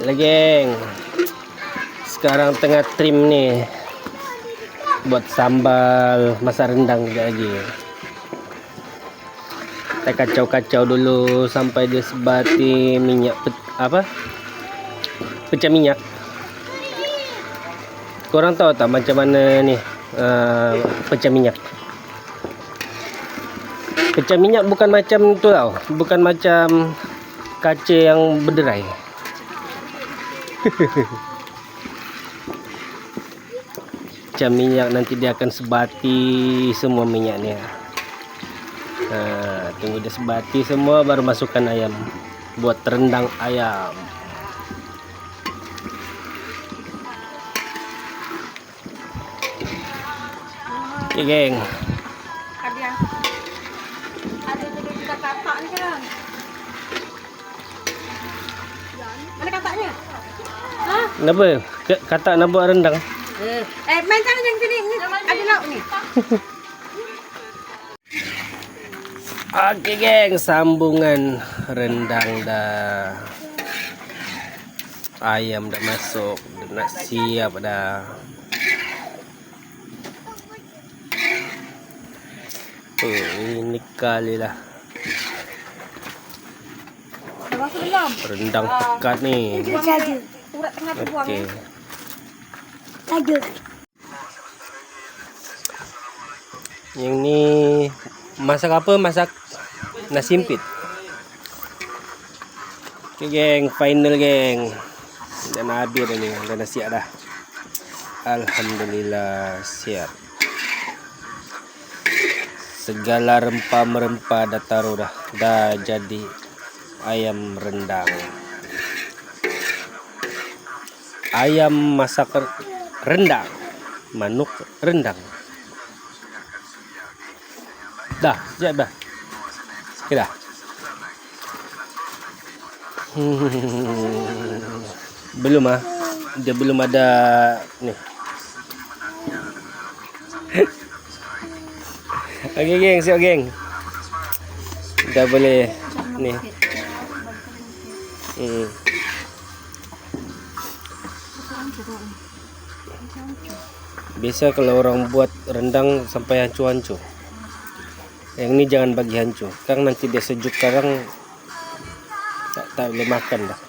Geng, sekarang tengah trim nih buat sambal masak rendang lagi. Kita kacau-kacau dulu sampai dia sebati minyak pecah minyak. Korang tahu tak macam mana nih pecah minyak? Pecah minyak bukan macam tu tau, bukan macam kaca yang berderai. Pecah minyak nanti dia akan sebati semua minyaknya. Tunggu dia sebati semua baru masukkan ayam buat rendang ayam. Oke geng, Ada katak ni kan? Mana kataknya? Hah? kenapa? Kata nak buat rendang? Main sana yang sini. Ada lauk ni. Oke geng, sambungan rendang dah. Ayam dah masuk, dah siap dah. Ini kali lah Dah masuk belum? rendang pekat ni. Saja. Urat tengah tu buang. Okey. Saja. Yang ni masak apa? Masak nasi impit. Okey geng, final geng. Dah nak habis dah ni, dah nak siap dah. Alhamdulillah siap. Segala rempah-rempah dah taruh dah. Dah jadi ayam rendang. Ayam masak rendang. Manuk rendang. Dah, siap dah. Okey dah. Belum ah. Dia belum ada ni. Okey geng, siap geng. Dah boleh ni. Biasa kalau orang buat rendang sampai hancur-hancur. Yang ni jangan bagi hancur. Sekarang nanti dia sejuk sekarang tak boleh makan dah.